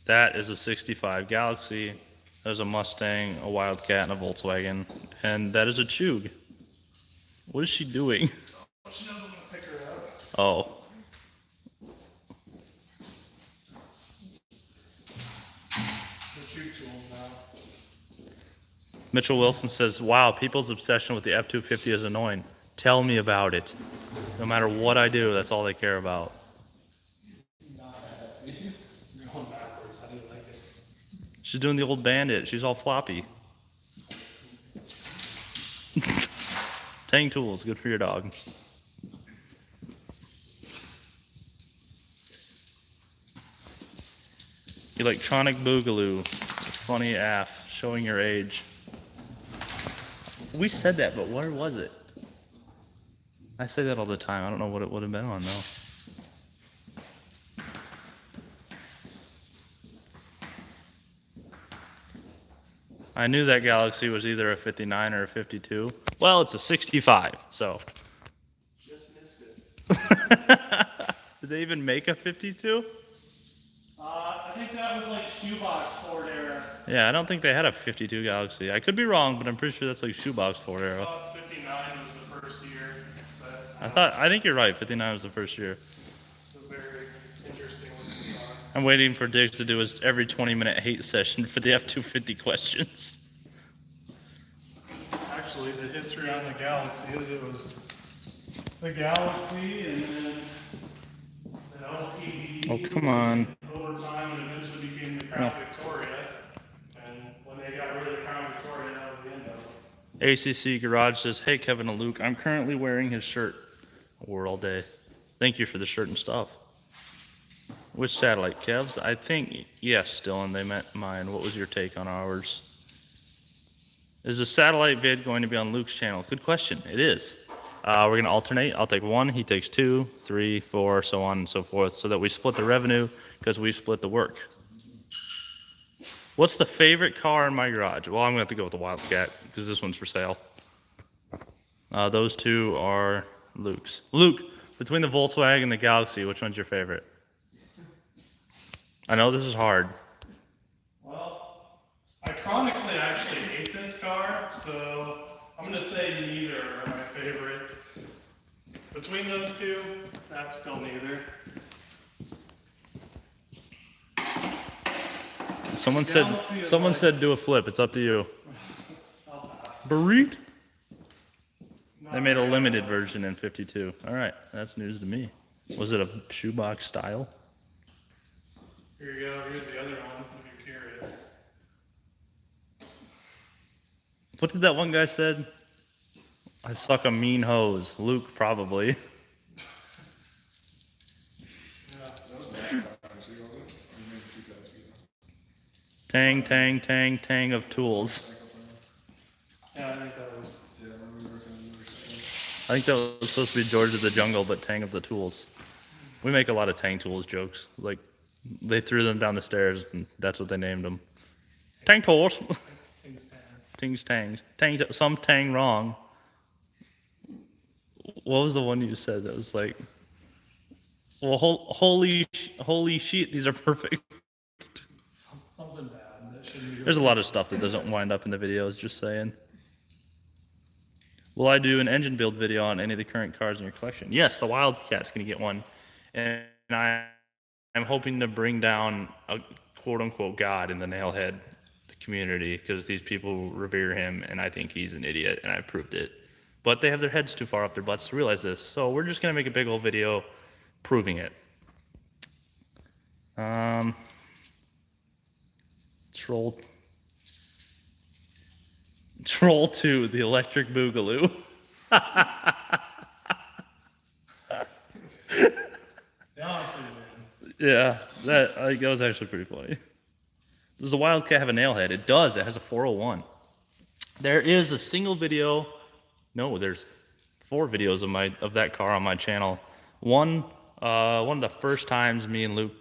That is a 65 Galaxy. There's a Mustang, a Wildcat, and a Volkswagen. And that is a Chug. What is she doing? She doesn't want to pick her up. Oh. The shoot tools now. Mitchell Wilson says, wow, people's obsession with the F-250 is annoying. Tell me about it. No matter what I do, that's all they care about. You're going backwards. How do you like it? She's doing the old bandit. She's all floppy. Tang tools, good for your dog. Electronic Boogaloo. Funny AF, showing your age. We said that, but where was it? I say that all the time. I don't know what it would have been on, though. I knew that Galaxy was either a 59 or a 52. Well, it's a 65, so. Just missed it. Did they even make a 52? I think that was like shoebox Ford era. Yeah, I don't think they had a 52 Galaxy. I could be wrong, but I'm pretty sure that's like shoebox Ford era. 59 was the first year. But, I think you're right. 59 was the first year. it's a very interesting looking car. I'm waiting for Diggs to do his every 20-minute hate session for the F-250 questions. Actually, the history on the Galaxy is it was the Galaxy and then an LTD. Oh, come on. Over time, and eventually became the Crown Victoria. And when they got rid of the Crown Victoria, that was the end of it. ACC Garage says, hey, Kevin and Luke, I'm currently wearing his shirt. I wore all day. Thank you for the shirt and stuff. Which satellite, Kevs? I think, yes, Dylan, they meant mine. What was your take on ours? Is the satellite vid going to be on Luke's channel? Good question. It is. We're going to alternate. I'll take one, he takes 2, 3, 4, so on and so forth, so that we split the revenue because we split the work. What's the favorite car in my garage? Well, I'm going to have to go with the Wildcat because this one's for sale. Those two are Luke's. Luke, between the Volkswagen and the Galaxy, which one's your favorite? I know this is hard. Well, ironically, I actually hate this car, so I'm going to say neither are my favorite. Between those two, that's still neither. Someone Galaxy is someone like- said do a flip. It's up to you. I'll pass. Burrito? Not They made a very limited well. version in 52. All right, that's news to me. Was it a shoebox style? Here you go. Here's the other one, if you're curious. What did that one guy said? I suck a mean hose. Luke, probably. Yeah. That was last time, so you wasn't? Or you made it 2 times ago? Tang, tang, tang, tang of tools. Cycle time? Yeah, I think that was. Yeah, when we were working on the motorcycle. I think that was supposed to be George of the Jungle, but Tang of the Tools. We make a lot of Tang Tools jokes. Like, they threw them down the stairs, and that's what they named them. Tang Tools. Things past. Tings Tangs. Tang, some Tang wrong. What was the one you said that was like, well, holy shit, these are perfect. Something bad. That shouldn't be. There's a lot of stuff that doesn't wind up in the videos, just saying. Will I do an engine build video on any of the current cars in your collection? Yes, the Wildcat's going to get one. And I'm hoping to bring down a quote-unquote god in the Nailhead community because these people revere him, and I think he's an idiot, and I proved it. But they have their heads too far up their butts to realize this. So we're just going to make a big old video proving it. Troll 2, the electric boogaloo. They honestly win. Yeah, that was actually pretty funny. Does the Wildcat have a nailhead? It does. It has a 401. There is a single video. No, there's 4 videos of that car on my channel. One of the first times me and Luke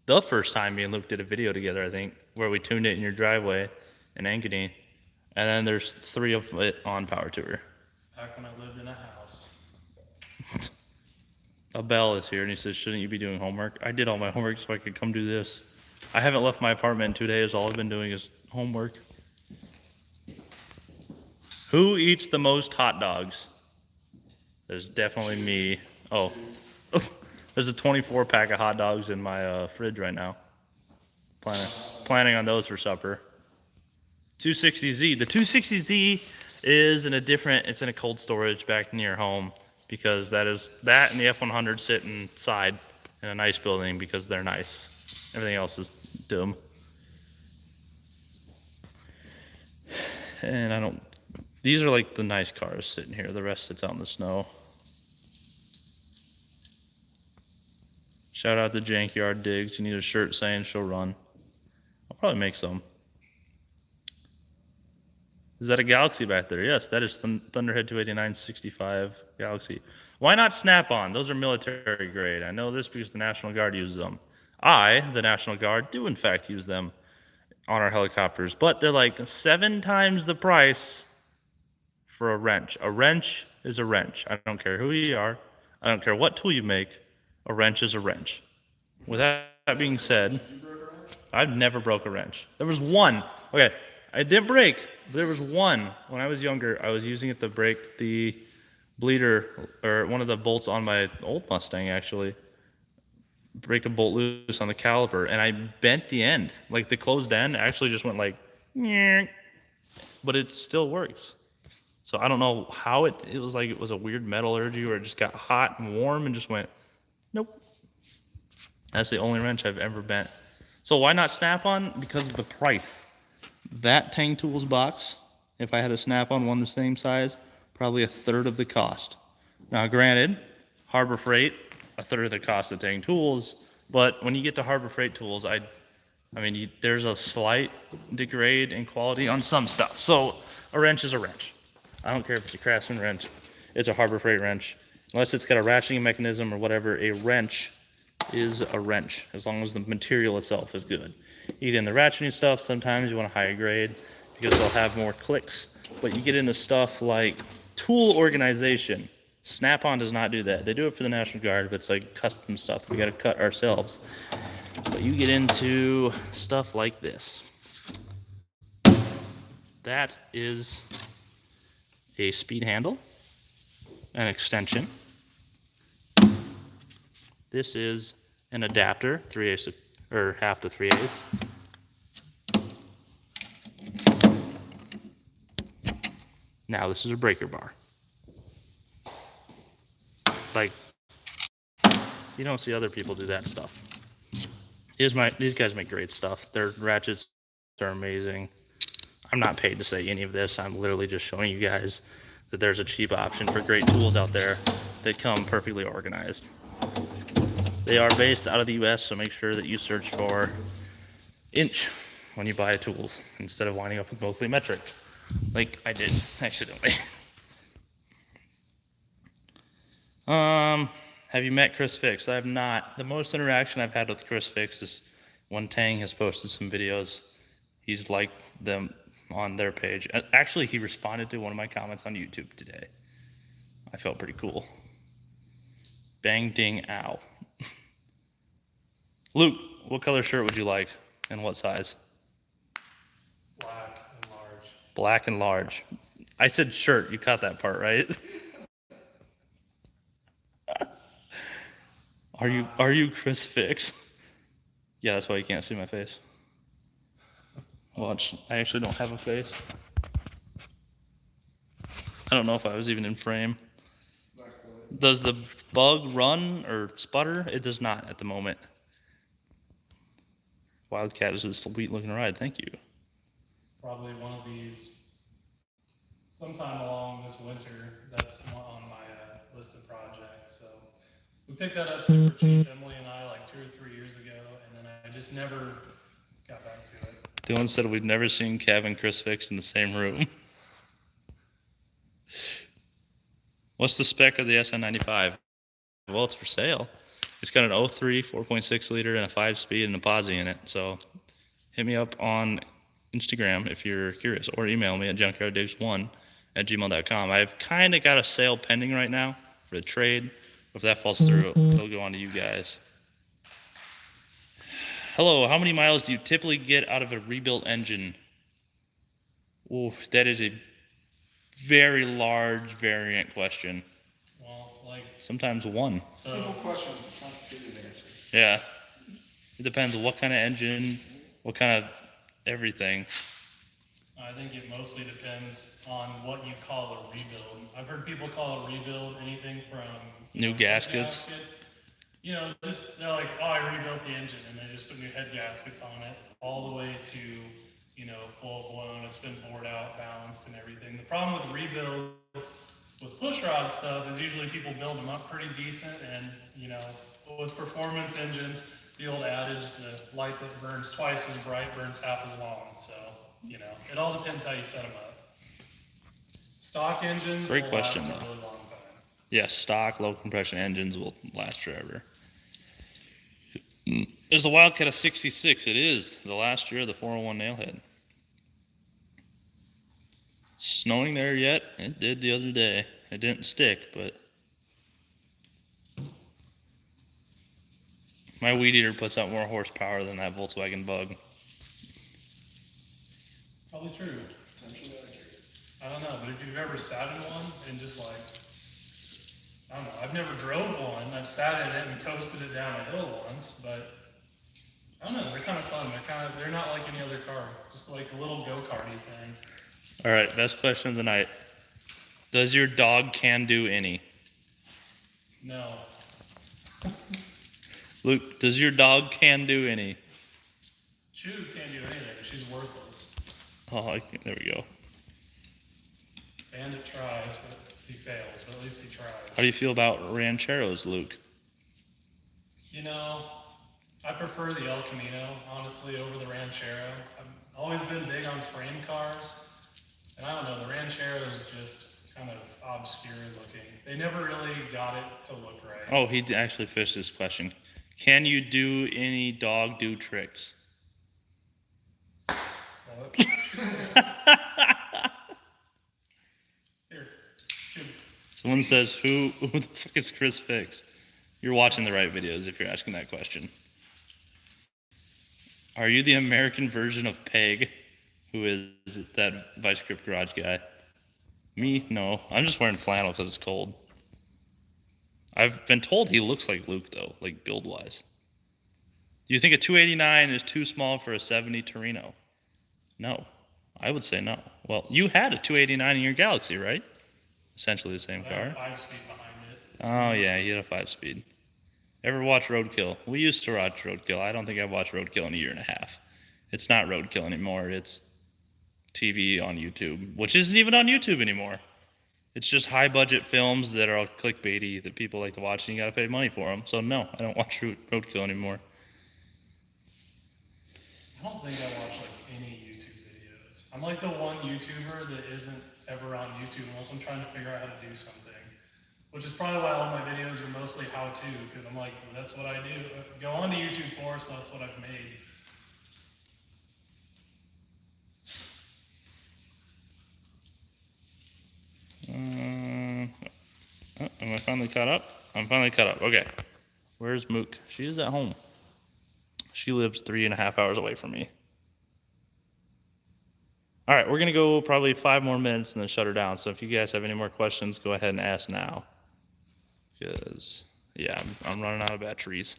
did a video together, I think, where we tuned it in your driveway in Ankeny. And then there's 3 of it on Power Tour. Back when I lived in a house. Abel is here, and he says, shouldn't you be doing homework? I did all my homework so I could come do this. I haven't left my apartment in 2 days. All I've been doing is homework. Who eats the most hot dogs? There's definitely me. Oh, there's a 24 pack of hot dogs in my fridge right now. Planning on those for supper. 260Z. The 260Z is in a different, it's in a cold storage back near home, because that and the F100 sit inside in a nice building because they're nice. Everything else is dumb. And these are like the nice cars sitting here. The rest sits out in the snow. Shout out to Jankyard Digs. You need a shirt saying she'll run. I'll probably make some. Is that a Galaxy back there? Yes, that is Thunderhead 289-65 Galaxy. Why not Snap-on? Those are military grade. I know this because the National Guard uses them. The National Guard, do in fact use them on our helicopters, but they're like 7 times the price for a wrench. A wrench is a wrench. I don't care who you are. I don't care what tool you make. A wrench is a wrench. With that being said, I've never broke a wrench. There was one. Okay, I didn't break. There was one when I was younger. I was using it to break the bleeder, or one of the bolts on my old Mustang, actually. Break a bolt loose on the caliper, and I bent the end. Like the closed end actually just went like, but it still works. So I don't know how it was like it was a weird metallurgy where it just got hot and warm and just went, nope. That's the only wrench I've ever bent. So why not Snap-on? Because of the price. That Tang Tools box, if I had a Snap-on one the same size, probably 1/3 of the cost. Now granted, Harbor Freight, 1/3 of the cost of Tang Tools, but when you get to Harbor Freight tools, there's a slight degrade in quality on some stuff. So a wrench is a wrench. I don't care if it's a Craftsman wrench, it's a Harbor Freight wrench. Unless it's got a ratcheting mechanism or whatever, a wrench is a wrench, as long as the material itself is good. You get in the ratcheting stuff, sometimes you want a higher grade because they'll have more clicks. But you get into stuff like tool organization. Snap-on does not do that. They do it for the National Guard, but it's like custom stuff we got to cut ourselves. But you get into stuff like this. That is a speed handle, an extension. This is an adapter, 3/8 or 1/2 to 3/8. Now this is a breaker bar. Like, you don't see other people do that stuff. These guys make great stuff. Their ratchets are amazing. I'm not paid to say any of this. I'm literally just showing you guys that there's a cheap option for great tools out there that come perfectly organized. They are based out of the US, so make sure that you search for inch when you buy tools instead of winding up with mostly metric, like I did accidentally. Have you met Chris Fix? I have not. The most interaction I've had with Chris Fix is when Tang has posted some videos. He's liked them on their page. Actually, he responded to one of my comments on YouTube today. I felt pretty cool. Bang, ding, ow. Luke, what color shirt would you like and what size? Black and large. Black and large. I said shirt. You caught that part, right? Are you Chris Fix? Yeah, that's why you can't see my face. Watch, I actually don't have a face. I don't know if I was even in frame. Does the bug run or sputter? It does not at the moment. Wildcat is a sweet looking ride, thank you. Probably one of these sometime along this winter. That's on my list of projects. So we picked that up super cheap, Emily and I, like 2 or 3 years ago, and then I just never got back to it. Dylan said we've never seen Kev and Chris Fix in the same room. What's the spec of the SN95? Well, it's for sale. It's got an 03 4.6 liter and a 5-speed and a posi in it. So hit me up on Instagram if you're curious, or email me at junkyarddigs1@gmail.com. I've kind of got a sale pending right now for the trade. If that falls through, it'll go on to you guys. Hello, how many miles do you typically get out of a rebuilt engine? Oof, that is a very large variant question. Well, like, Sometimes one. Simple so, question, complicated answer. Yeah. It depends what kind of engine, what kind of everything. I think it mostly depends on what you call a rebuild. I've heard people call a rebuild anything from New head gaskets. You know, just they're like, oh, I rebuilt the engine, and they just put new head gaskets on it, all the way to, you know, full blown. It's been bored out, balanced, and everything. The problem with rebuilds with push rod stuff is usually people build them up pretty decent, and you know, with performance engines, the old adage, the light that burns twice as bright burns half as long. So, you know, it all depends how you set them up. Stock engines Great will question, last a though. really long time. Yes, stock low compression engines will last forever. Is the Wildcat a 66? It is. The last year of the 401 Nailhead. Snowing there yet? It did the other day. It didn't stick, but my weed eater puts out more horsepower than that Volkswagen Bug. Probably true. Potentially accurate. I don't know, but if you've ever sat in one and just like, I don't know, I've never drove one. I've sat in it and coasted it down a hill once, but I don't know, they're kind of fun. They're not like any other car, just like a little go-karty thing. All right, best question of the night. Does your dog can do any? No. Luke, does your dog can do any? Chew can't do anything. She's worthless. Oh, there we go. Bandit tries, but he fails. But at least he tries. How do you feel about rancheros, Luke? You know, I prefer the El Camino, honestly, over the Ranchero. I've always been big on frame cars, and I don't know, the Ranchero is just kind of obscure looking. They never really got it to look right. Oh, he actually fished this question. Can you do any dog do tricks? What? Here, shoot. Someone says, who the fuck is Chris Fix? You're watching the right videos if you're asking that question. Are you the American version of Peg, who is that Vice Grip Garage guy? Me? No. I'm just wearing flannel because it's cold. I've been told he looks like Luke, though, like build-wise. Do you think a 289 is too small for a 70 Torino? No. I would say no. Well, you had a 289 in your Galaxy, right? Essentially the same I have car. 5-speed behind it. Oh, yeah, you had a 5-speed. Ever watch Roadkill? We used to watch Roadkill. I don't think I've watched Roadkill in a year and a half. It's not Roadkill anymore. It's TV on YouTube, which isn't even on YouTube anymore. It's just high-budget films that are all clickbaity that people like to watch, and you gotta pay money for them. So no, I don't watch Roadkill anymore. I don't think I watch like any YouTube videos. I'm like the one YouTuber that isn't ever on YouTube unless I'm trying to figure out how to do something. Which is probably why all my videos are mostly how-to, because I'm like, that's what I do. Go on to YouTube for, so that's what I've made. Am I finally caught up? I'm finally caught up. Okay. Where's Mook? She is at home. She lives 3.5 hours away from me. All right, we're going to go probably 5 more minutes and then shut her down. So if you guys have any more questions, go ahead and ask now. Because, yeah, I'm running out of batteries.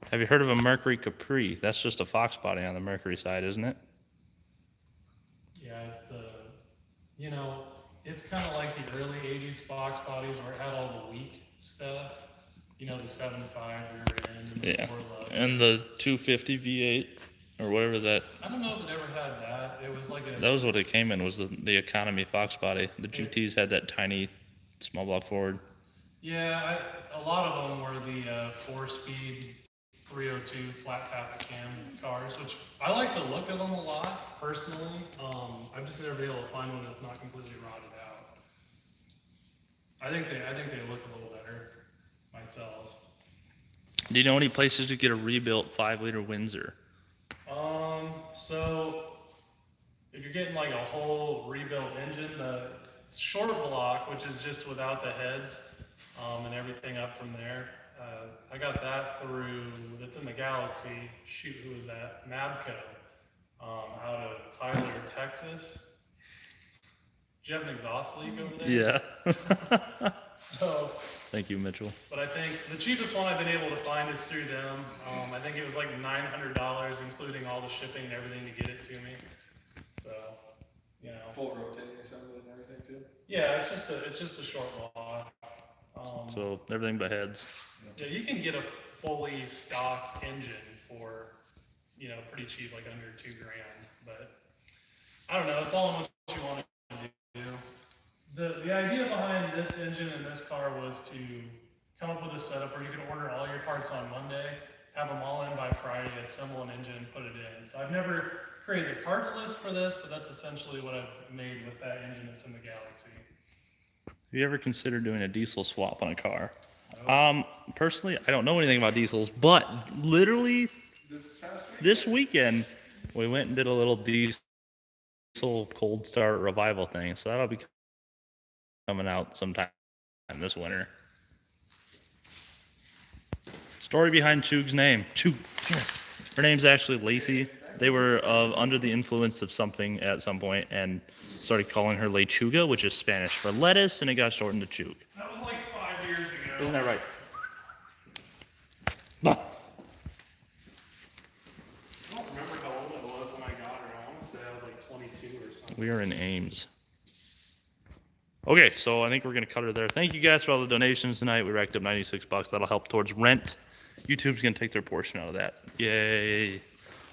Have you heard of a Mercury Capri? That's just a Fox body on the Mercury side, isn't it? Yeah, it's the, you know, it's kind of like the early 80s Fox bodies where it had all the weak stuff. You know, the 7.5 rear end and the Yeah. 4 lug. And the 250 V8 or whatever that. I don't know if it ever had that. It was like a. That was what it came in, was the economy Fox body. The GTs had that tiny small block Ford. Yeah, a lot of them were the 4-speed 302 flat tappet cam cars, which I like the look of them a lot personally. I've just never been able to find one that's not completely rotted out. I think they look a little better myself. Do you know any places to get a rebuilt 5-liter Windsor? So if you're getting like a whole rebuilt engine, the short block, which is just without the heads and everything up from there. I got that through, that's in the Galaxy. Shoot, who was that? Mabco, out of Tyler, Texas. Do you have an exhaust leak over there? Yeah. So, Thank you, Mitchell. but I think the cheapest one I've been able to find is through them. I think it was like $900, including all the shipping and everything to get it to me. So, you know. Full rotating assembly and everything too? Yeah, it's just a short block. So everything but heads. Yeah, you can get a fully stock engine for, you know, pretty cheap, like under $2,000. But I don't know. It's all in what you want to do. The idea behind this engine and this car was to come up with a setup where you can order all your parts on Monday, have them all in by Friday, assemble an engine, put it in. So I've never created a parts list for this, but that's essentially what I've made with that engine that's in the Galaxy. Have you ever considered doing a diesel swap on a car? No. Personally, I don't know anything about diesels, but literally this weekend we went and did a little diesel cold start revival thing. So that'll be coming out sometime this winter. Story behind Chug's name. Chug. Her name's actually Lacey. They were under the influence of something at some point and started calling her Lechuga, which is Spanish for lettuce, and it got shortened to Chug. That was like 5 years ago. Isn't that right? Bah. I don't remember how old I was when I got her. I want to say I was like 22 or something. We are in Ames. Okay, so I think we're gonna cut her there. Thank you guys for all the donations tonight. We racked up $96. That'll help towards rent. YouTube's gonna take their portion out of that. Yay!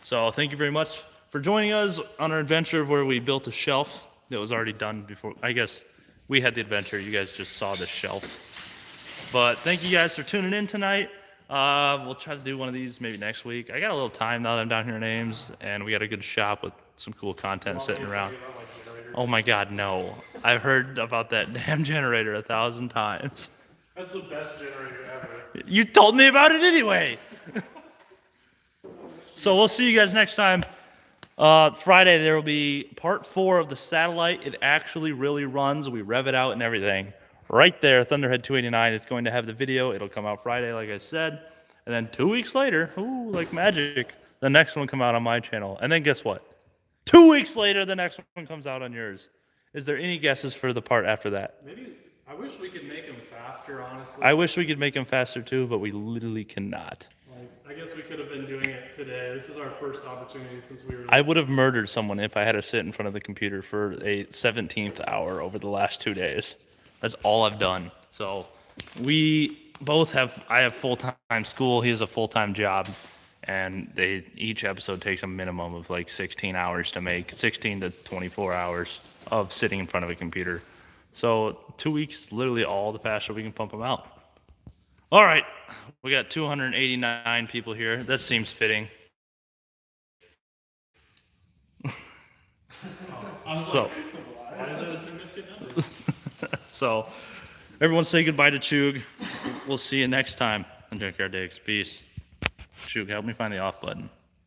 So thank you very much for joining us on our adventure where we built a shelf that was already done before. I guess we had the adventure. You guys just saw the shelf. But thank you guys for tuning in tonight. We'll try to do one of these maybe next week. I got a little time now that I'm down here in Ames, and we got a good shop with some cool content sitting around. Oh my God, no! I've heard about that damn generator 1,000 times. That's the best generator ever. You told me about it anyway. So we'll see you guys next time. Friday there will be part 4 of the satellite. It actually really runs. We rev it out and everything. Right there, Thunderhead 289 is going to have the video. It'll come out Friday, like I said. And then 2 weeks later, ooh, like magic, the next one will come out on my channel. And then guess what? 2 weeks later, the next one comes out on yours. Is there any guesses for the part after that? Maybe, I wish we could make them faster, honestly. I wish we could make them faster too, but we literally cannot. Like, I guess we could have been doing it today. This is our first opportunity since we were. I would have murdered someone if I had to sit in front of the computer for a 17th hour over the last 2 days. That's all I've done. So we both have, I have full-time school, he has a full-time job, and each episode takes a minimum of like 16 hours to make, 16 to 24 hours of sitting in front of a computer. So 2 weeks, literally all the faster we can pump them out. All right, we got 289 people here. That seems fitting. So, Why is that a significant number? so everyone say goodbye to Chug. We'll see you next time on Junkyard Digs. Peace. Chug, help me find the off button.